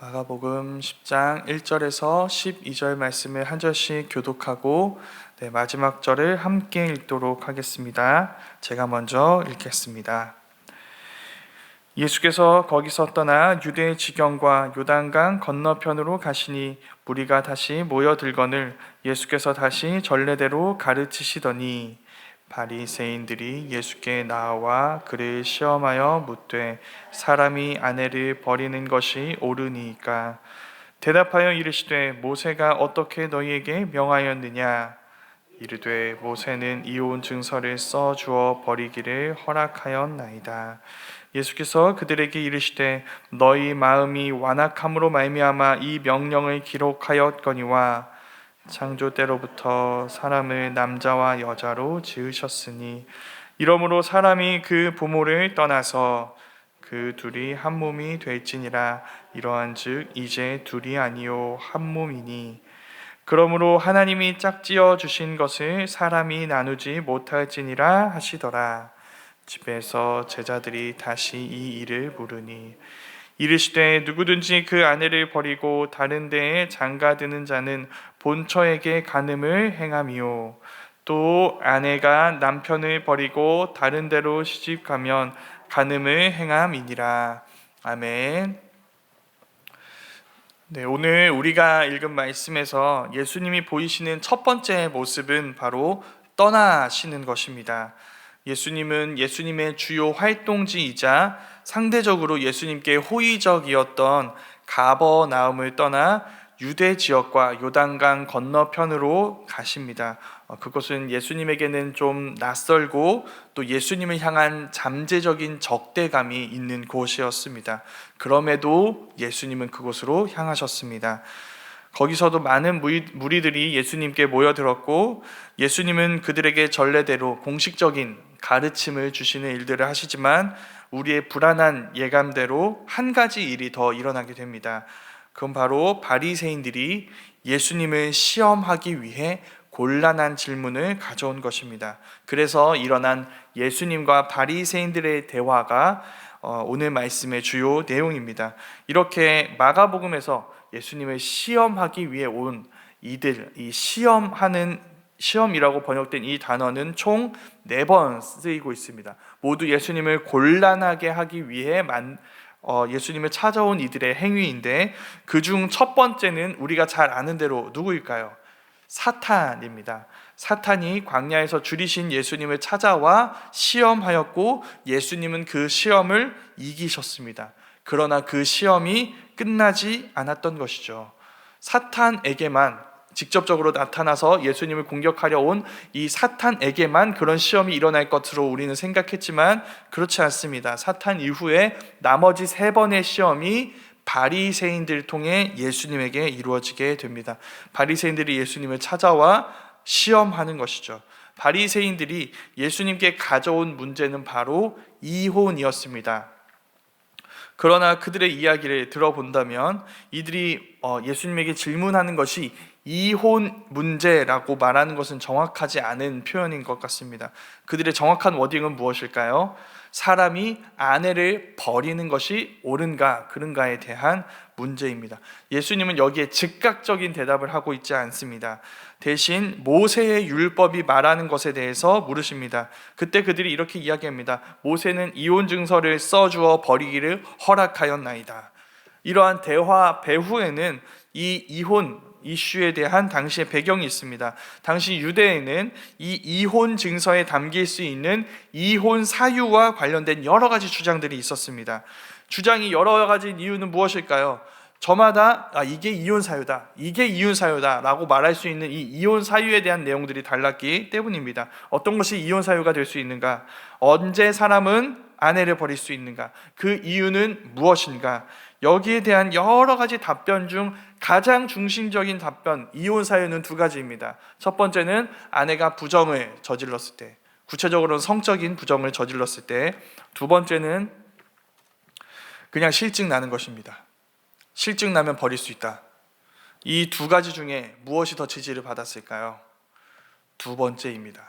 마가복음 10장 1절에서 12절 말씀을 한 절씩 교독하고 마지막 절을 함께 읽도록 하겠습니다. 제가 먼저 읽겠습니다. 예수께서 거기서 떠나 유대 지경과 요단강 건너편으로 가시니 무리가 다시 모여들거늘 예수께서 다시 전례대로 가르치시더니 바리새인들이 예수께 나와 그를 시험하여 묻되 사람이 아내를 버리는 것이 옳으니까 대답하여 이르시되 모세가 어떻게 너희에게 명하였느냐 이르되 모세는 이혼 증서를 써 주어 버리기를 허락하였나이다. 예수께서 그들에게 이르시되 너희 마음이 완악함으로 말미암아 이 명령을 기록하였거니와 창조 때로부터 사람을 남자와 여자로 지으셨으니 이러므로 사람이 그 부모를 떠나서 그 둘이 한 몸이 될지니라. 이러한즉 이제 둘이 아니요 한 몸이니 그러므로 하나님이 짝지어 주신 것을 사람이 나누지 못할지니라 하시더라. 집에서 제자들이 다시 이 일을 물으니 이르시되 누구든지 그 아내를 버리고 다른 데에 장가드는 자는 본처에게 간음을 행함이요 또 아내가 남편을 버리고 다른 데로 시집가면 간음을 행함이니라. 아멘. 오늘 우리가 읽은 말씀에서 예수님이 보이시는 첫 번째 모습은 바로 떠나시는 것입니다. 예수님은 예수님의 주요 활동지이자 상대적으로 예수님께 호의적이었던 가버나움을 떠나 유대 지역과 요단강 건너편으로 가십니다. 그것은 예수님에게는 좀 낯설고 또 예수님을 향한 잠재적인 적대감이 있는 곳이었습니다. 그럼에도 예수님은 그곳으로 향하셨습니다. 거기서도 많은 무리들이 예수님께 모여들었고 예수님은 그들에게 전례대로 공식적인 가르침을 주시는 일들을 하시지만 우리의 불안한 예감대로 한 가지 일이 더 일어나게 됩니다. 그건 바로 바리새인들이 예수님을 시험하기 위해 곤란한 질문을 가져온 것입니다. 그래서 일어난 예수님과 바리새인들의 대화가 오늘 말씀의 주요 내용입니다. 이렇게 마가복음에서 예수님을 시험하기 위해 온 이들, 이 시험이라고 번역된 이 단어는 총 4번 쓰이고 있습니다. 모두 예수님을 곤란하게 하기 위해 예수님을 찾아온 이들의 행위인데 그중 첫 번째는 우리가 잘 아는 대로 누구일까요? 사탄입니다. 사탄이 광야에서 줄이신 예수님을 찾아와 시험하였고 예수님은 그 시험을 이기셨습니다. 그러나 그 시험이 끝나지 않았던 것이죠. 사탄에게만 직접적으로 나타나서 예수님을 공격하려 온 이 사탄에게만 그런 시험이 일어날 것으로 우리는 생각했지만 그렇지 않습니다. 사탄 이후에 나머지 3번의 시험이 바리새인들을 통해 예수님에게 이루어지게 됩니다. 바리새인들이 예수님을 찾아와 시험하는 것이죠. 바리새인들이 예수님께 가져온 문제는 바로 이혼이었습니다. 그러나 그들의 이야기를 들어본다면 이들이 예수님에게 질문하는 것이 이혼 문제라고 말하는 것은 정확하지 않은 표현인 것 같습니다. 그들의 정확한 워딩은 무엇일까요? 사람이 아내를 버리는 것이 옳은가 그른가에 대한 문제입니다. 예수님은 여기에 즉각적인 대답을 하고 있지 않습니다. 대신 모세의 율법이 말하는 것에 대해서 물으십니다. 그때 그들이 이렇게 이야기합니다. 모세는 이혼 증서를 써주어 버리기를 허락하였나이다. 이러한 대화 배후에는 이 이혼 이슈에 대한 당시의 배경이 있습니다. 당시 유대에는 이 이혼 증서에 담길 수 있는 이혼 사유와 관련된 여러 가지 주장들이 있었습니다. 주장이 여러 가지 이유는 무엇일까요? 저마다 이게 이혼 사유다, 이게 이혼 사유다 라고 말할 수 있는 이 이혼 사유에 대한 내용들이 달랐기 때문입니다. 어떤 것이 이혼 사유가 될 수 있는가? 언제 사람은 아내를 버릴 수 있는가? 그 이유는 무엇인가? 여기에 대한 여러 가지 답변 중 가장 중심적인 답변, 이혼 사유는 2가지입니다. 첫 번째는 아내가 부정을 저질렀을 때, 구체적으로는 성적인 부정을 저질렀을 때, 2번째는 그냥 실증 나는 것입니다. 실증 나면 버릴 수 있다. 이 2가지 중에 무엇이 더 지지를 받았을까요? 2번째입니다.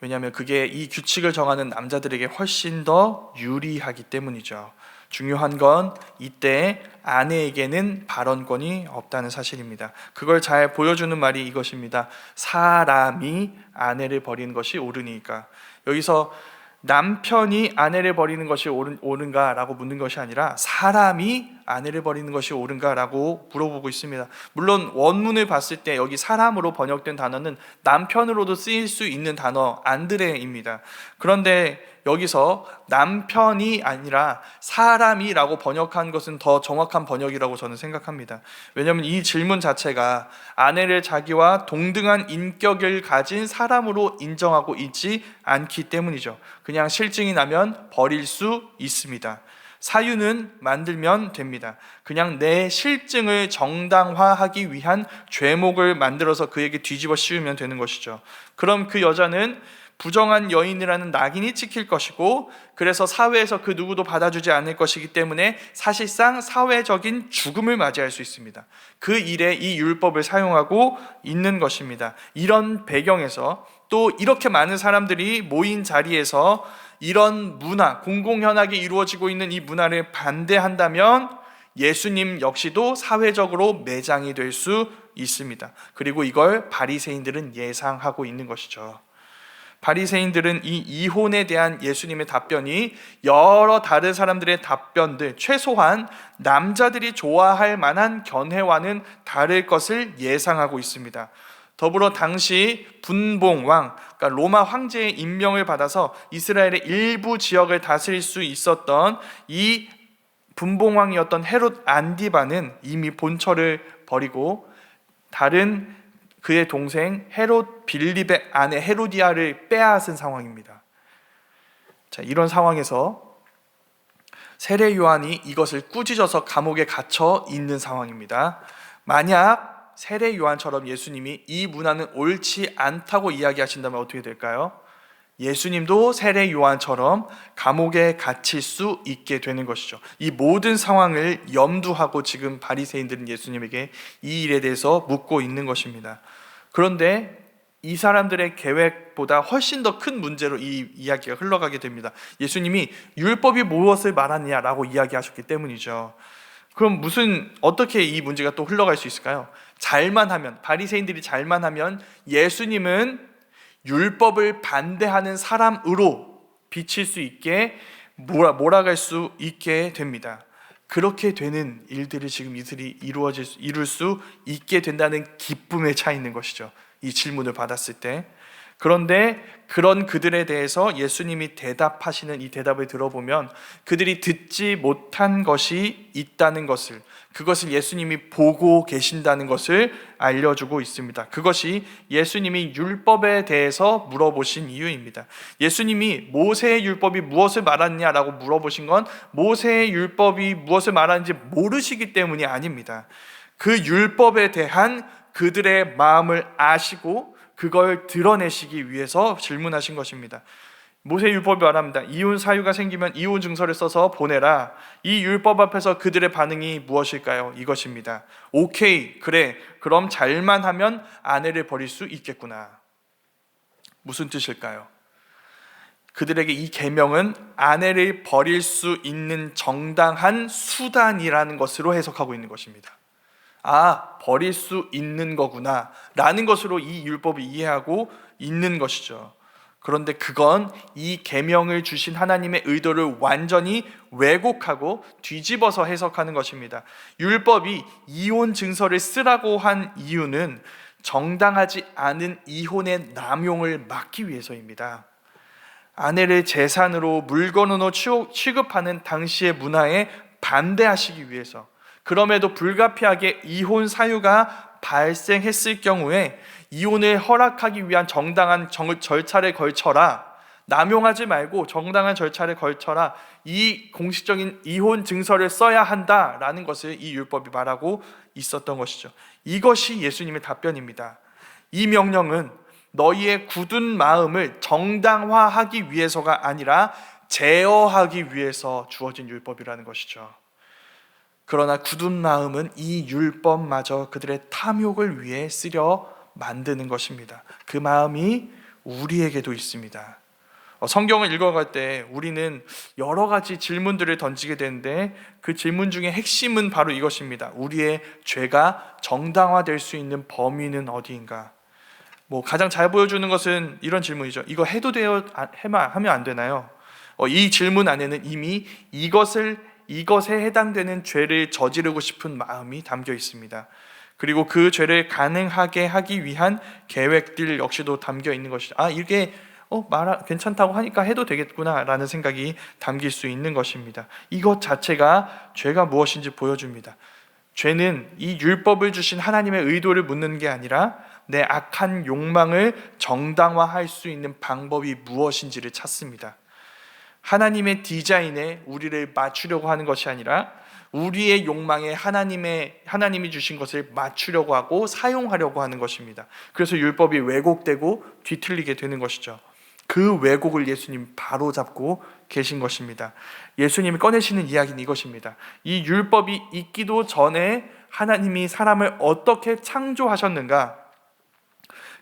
왜냐하면 그게 이 규칙을 정하는 남자들에게 훨씬 더 유리하기 때문이죠. 중요한 건 이때 아내에게는 발언권이 없다는 사실입니다. 그걸 잘 보여주는 말이 이것입니다. 사람이 아내를 버리는 것이 옳으니까. 여기서 남편이 아내를 버리는 것이 옳은가라고 묻는 것이 아니라 사람이 아내를 버리는 것이 옳은가라고 물어보고 있습니다. 물론 원문을 봤을 때 여기 사람으로 번역된 단어는 남편으로도 쓰일 수 있는 단어 안드레입니다. 그런데 여기서 남편이 아니라 사람이라고 번역한 것은 더 정확한 번역이라고 저는 생각합니다. 왜냐하면 이 질문 자체가 아내를 자기와 동등한 인격을 가진 사람으로 인정하고 있지 않기 때문이죠. 그냥 실증이 나면 버릴 수 있습니다. 사유는 만들면 됩니다. 그냥 내 실증을 정당화하기 위한 죄목을 만들어서 그에게 뒤집어 씌우면 되는 것이죠. 그럼 그 여자는 부정한 여인이라는 낙인이 찍힐 것이고, 그래서 사회에서 그 누구도 받아주지 않을 것이기 때문에 사실상 사회적인 죽음을 맞이할 수 있습니다. 그 일에 이 율법을 사용하고 있는 것입니다. 이런 배경에서 또 이렇게 많은 사람들이 모인 자리에서 이런 문화, 공공연하게 이루어지고 있는 이 문화를 반대한다면 예수님 역시도 사회적으로 매장이 될 수 있습니다. 그리고 이걸 바리새인들은 예상하고 있는 것이죠. 바리새인들은 이 이혼에 대한 예수님의 답변이 여러 다른 사람들의 답변들, 최소한 남자들이 좋아할 만한 견해와는 다를 것을 예상하고 있습니다. 더불어 당시 분봉왕, 그러니까 로마 황제의 임명을 받아서 이스라엘의 일부 지역을 다스릴 수 있었던 이 분봉왕이었던 헤롯 안디바는 이미 본처를 버리고 다른 그의 동생 헤롯 빌립의 아내 헤로디아를 빼앗은 상황입니다. 자, 이런 상황에서 세례 요한이 이것을 꾸짖어서 감옥에 갇혀 있는 상황입니다. 만약 세례 요한처럼 예수님이 이 문화는 옳지 않다고 이야기하신다면 어떻게 될까요? 예수님도 세례 요한처럼 감옥에 갇힐 수 있게 되는 것이죠. 이 모든 상황을 염두하고 지금 바리새인들은 예수님에게 이 일에 대해서 묻고 있는 것입니다. 그런데 이 사람들의 계획보다 훨씬 더 큰 문제로 이 이야기가 흘러가게 됩니다. 예수님이 율법이 무엇을 말하느냐라고 이야기하셨기 때문이죠. 그럼 어떻게 이 문제가 또 흘러갈 수 있을까요? 잘만 하면, 바리새인들이 잘만 하면 예수님은 율법을 반대하는 사람으로 비칠 수 있게 몰아갈 수 있게 됩니다. 그렇게 되는 일들을 지금 이들이 이룰 수 있게 된다는 기쁨에 차 있는 것이죠. 이 질문을 받았을 때. 그런데 그런 그들에 대해서 예수님이 대답하시는 이 대답을 들어보면 그들이 듣지 못한 것이 있다는 것을, 그것을 예수님이 보고 계신다는 것을 알려주고 있습니다. 그것이 예수님이 율법에 대해서 물어보신 이유입니다. 예수님이 모세의 율법이 무엇을 말하느냐라고 물어보신 건 모세의 율법이 무엇을 말하는지 모르시기 때문이 아닙니다. 그 율법에 대한 그들의 마음을 아시고 그걸 드러내시기 위해서 질문하신 것입니다. 모세율법이 말합니다. 이혼 사유가 생기면 이혼 증서를 써서 보내라. 이 율법 앞에서 그들의 반응이 무엇일까요? 이것입니다. 오케이, 그래, 그럼 잘만 하면 아내를 버릴 수 있겠구나. 무슨 뜻일까요? 그들에게 이 계명은 아내를 버릴 수 있는 정당한 수단이라는 것으로 해석하고 있는 것입니다. 아, 버릴 수 있는 거구나 라는 것으로 이 율법을 이해하고 있는 것이죠. 그런데 그건 이 계명을 주신 하나님의 의도를 완전히 왜곡하고 뒤집어서 해석하는 것입니다. 율법이 이혼 증서를 쓰라고 한 이유는 정당하지 않은 이혼의 남용을 막기 위해서입니다. 아내를 재산으로 물건으로 취급하는 당시의 문화에 반대하시기 위해서, 그럼에도 불가피하게 이혼 사유가 발생했을 경우에 이혼을 허락하기 위한 정당한 절차를 걸쳐라, 남용하지 말고 정당한 절차를 걸쳐라, 이 공식적인 이혼 증서를 써야 한다라는 것을 이 율법이 말하고 있었던 것이죠. 이것이 예수님의 답변입니다. 이 명령은 너희의 굳은 마음을 정당화하기 위해서가 아니라 제어하기 위해서 주어진 율법이라는 것이죠. 그러나 굳은 마음은 이 율법마저 그들의 탐욕을 위해 쓰려 만드는 것입니다. 그 마음이 우리에게도 있습니다. 성경을 읽어갈 때 우리는 여러 가지 질문들을 던지게 되는데 그 질문 중에 핵심은 바로 이것입니다. 우리의 죄가 정당화될 수 있는 범위는 어디인가? 가장 잘 보여주는 것은 이런 질문이죠. 이거 해도 돼요? 하면 안 되나요? 이 질문 안에는 이미 이것에 해당되는 죄를 저지르고 싶은 마음이 담겨 있습니다. 그리고 그 죄를 가능하게 하기 위한 계획들 역시도 담겨 있는 것이죠. 이게 괜찮다고 하니까 해도 되겠구나 라는 생각이 담길 수 있는 것입니다. 이것 자체가 죄가 무엇인지 보여줍니다. 죄는 이 율법을 주신 하나님의 의도를 묻는 게 아니라 내 악한 욕망을 정당화할 수 있는 방법이 무엇인지를 찾습니다. 하나님의 디자인에 우리를 맞추려고 하는 것이 아니라 우리의 욕망에 하나님이 주신 것을 맞추려고 하고 사용하려고 하는 것입니다. 그래서 율법이 왜곡되고 뒤틀리게 되는 것이죠. 그 왜곡을 예수님 바로잡고 계신 것입니다. 예수님이 꺼내시는 이야기는 이것입니다. 이 율법이 있기도 전에 하나님이 사람을 어떻게 창조하셨는가?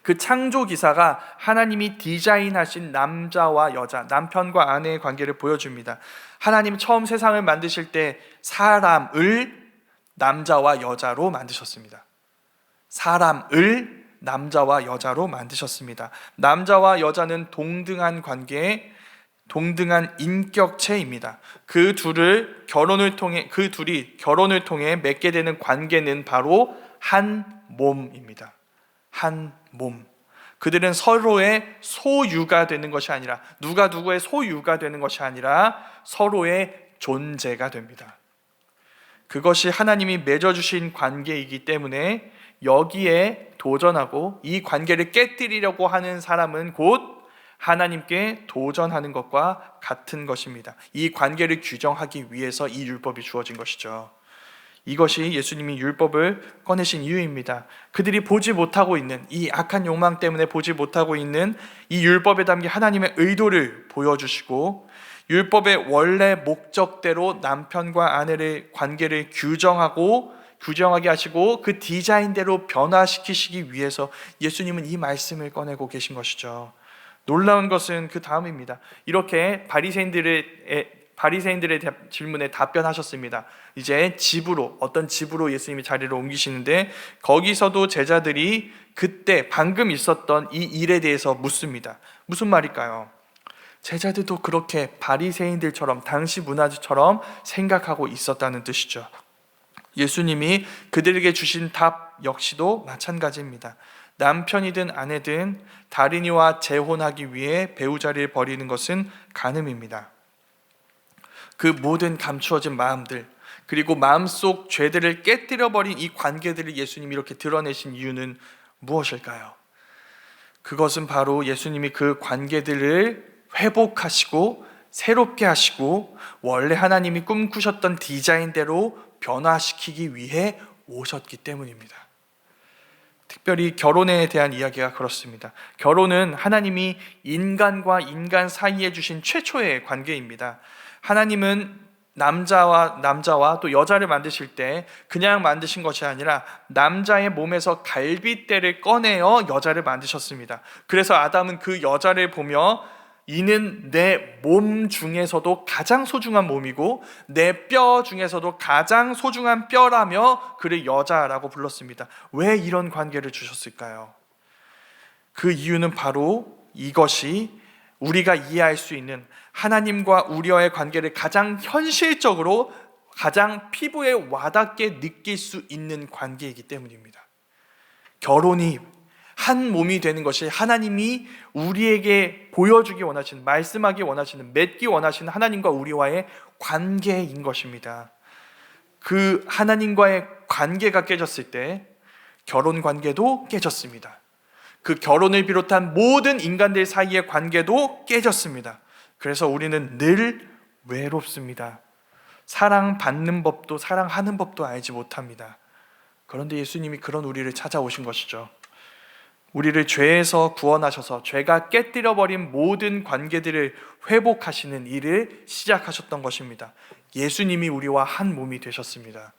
그 창조 기사가 하나님이 디자인하신 남자와 여자, 남편과 아내의 관계를 보여줍니다. 하나님 처음 세상을 만드실 때 사람을 남자와 여자로 만드셨습니다. 사람을 남자와 여자로 만드셨습니다. 남자와 여자는 동등한 관계, 동등한 인격체입니다. 그 둘이 결혼을 통해 맺게 되는 관계는 바로 한 몸입니다. 한 몸. 그들은 서로의 소유가 되는 것이 아니라, 누가 누구의 소유가 되는 것이 아니라 서로의 존재가 됩니다. 그것이 하나님이 맺어주신 관계이기 때문에 여기에 도전하고 이 관계를 깨뜨리려고 하는 사람은 곧 하나님께 도전하는 것과 같은 것입니다. 이 관계를 규정하기 위해서 이 율법이 주어진 것이죠. 이것이 예수님이 율법을 꺼내신 이유입니다. 그들이 보지 못하고 있는, 이 악한 욕망 때문에 보지 못하고 있는 이 율법에 담긴 하나님의 의도를 보여주시고, 율법의 원래 목적대로 남편과 아내의 관계를 규정하게 하시고 그 디자인대로 변화시키시기 위해서 예수님은 이 말씀을 꺼내고 계신 것이죠. 놀라운 것은 그 다음입니다. 이렇게 바리새인들의 질문에 답변하셨습니다. 이제 어떤 집으로 예수님이 자리를 옮기시는데, 거기서도 제자들이 그때 방금 있었던 이 일에 대해서 묻습니다. 무슨 말일까요? 제자들도 그렇게 바리새인들처럼, 당시 문화처럼 생각하고 있었다는 뜻이죠. 예수님이 그들에게 주신 답 역시도 마찬가지입니다. 남편이든 아내든 다른 이와 재혼하기 위해 배우자를 버리는 것은 간음입니다. 그 모든 감추어진 마음들, 그리고 마음속 죄들을 깨뜨려버린 이 관계들을 예수님이 이렇게 드러내신 이유는 무엇일까요? 그것은 바로 예수님이 그 관계들을 회복하시고 새롭게 하시고 원래 하나님이 꿈꾸셨던 디자인대로 변화시키기 위해 오셨기 때문입니다. 특별히 결혼에 대한 이야기가 그렇습니다. 결혼은 하나님이 인간과 인간 사이에 주신 최초의 관계입니다. 하나님은 남자와 또 여자를 만드실 때 그냥 만드신 것이 아니라 남자의 몸에서 갈빗대를 꺼내어 여자를 만드셨습니다. 그래서 아담은 그 여자를 보며 이는 내 몸 중에서도 가장 소중한 몸이고 내 뼈 중에서도 가장 소중한 뼈라며 그를 여자라고 불렀습니다. 왜 이런 관계를 주셨을까요? 그 이유는 바로 이것이 우리가 이해할 수 있는 하나님과 우리와의 관계를 가장 현실적으로, 가장 피부에 와닿게 느낄 수 있는 관계이기 때문입니다. 결혼이 한 몸이 되는 것이 하나님이 우리에게 보여주기 원하시는, 말씀하기 원하시는, 맺기 원하시는 하나님과 우리와의 관계인 것입니다. 그 하나님과의 관계가 깨졌을 때 결혼 관계도 깨졌습니다. 그 결혼을 비롯한 모든 인간들 사이의 관계도 깨졌습니다. 그래서 우리는 늘 외롭습니다. 사랑받는 법도 사랑하는 법도 알지 못합니다. 그런데 예수님이 그런 우리를 찾아오신 것이죠. 우리를 죄에서 구원하셔서 죄가 깨뜨려버린 모든 관계들을 회복하시는 일을 시작하셨던 것입니다. 예수님이 우리와 한 몸이 되셨습니다.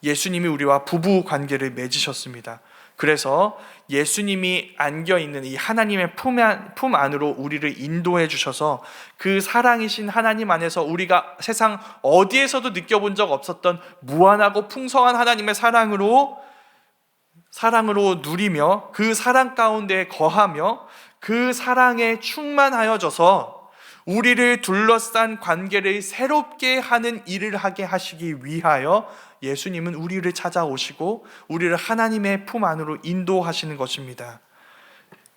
예수님이 우리와 부부 관계를 맺으셨습니다. 그래서 예수님이 안겨 있는 이 하나님의 품 안으로 우리를 인도해 주셔서 그 사랑이신 하나님 안에서 우리가 세상 어디에서도 느껴본 적 없었던 무한하고 풍성한 하나님의 사랑으로 누리며 그 사랑 가운데 거하며 그 사랑에 충만하여져서 우리를 둘러싼 관계를 새롭게 하는 일을 하게 하시기 위하여 예수님은 우리를 찾아오시고 우리를 하나님의 품 안으로 인도하시는 것입니다.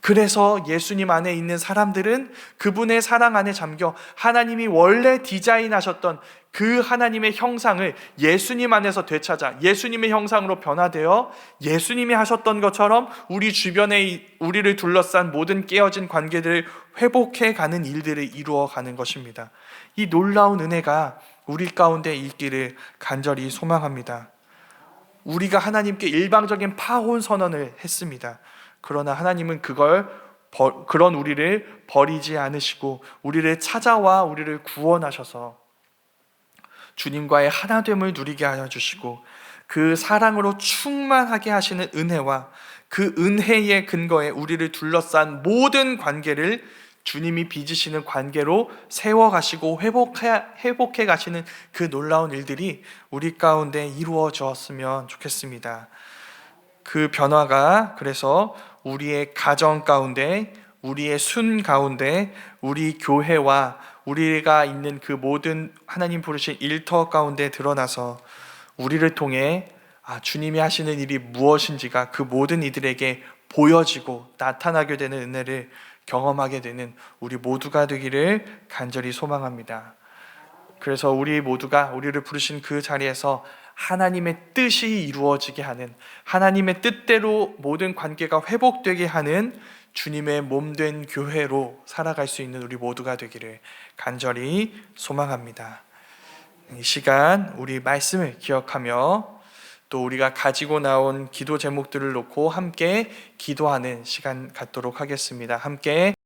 그래서 예수님 안에 있는 사람들은 그분의 사랑 안에 잠겨 하나님이 원래 디자인하셨던 그 하나님의 형상을 예수님 안에서 되찾아 예수님의 형상으로 변화되어 예수님이 하셨던 것처럼 우리 주변에 우리를 둘러싼 모든 깨어진 관계들을 회복해 가는 일들을 이루어 가는 것입니다. 이 놀라운 은혜가 우리 가운데 있기를 간절히 소망합니다. 우리가 하나님께 일방적인 파혼 선언을 했습니다. 그러나 하나님은 그런 우리를 버리지 않으시고 우리를 찾아와 우리를 구원하셔서 주님과의 하나됨을 누리게 하여 주시고 그 사랑으로 충만하게 하시는 은혜와 그 은혜의 근거에 우리를 둘러싼 모든 관계를 주님이 빚으시는 관계로 세워가시고 회복해 가시는 그 놀라운 일들이 우리 가운데 이루어졌으면 좋겠습니다. 그 변화가 그래서 우리의 가정 가운데, 우리의 순 가운데, 우리 교회와 우리가 있는 그 모든 하나님 부르신 일터 가운데 드러나서 우리를 통해 주님이 하시는 일이 무엇인지가 그 모든 이들에게 보여지고 나타나게 되는 은혜를 경험하게 되는 우리 모두가 되기를 간절히 소망합니다. 그래서 우리 모두가 우리를 부르신 그 자리에서 하나님의 뜻이 이루어지게 하는, 하나님의 뜻대로 모든 관계가 회복되게 하는 주님의 몸된 교회로 살아갈 수 있는 우리 모두가 되기를 간절히 소망합니다. 이 시간 우리 말씀을 기억하며 또 우리가 가지고 나온 기도 제목들을 놓고 함께 기도하는 시간 갖도록 하겠습니다. 함께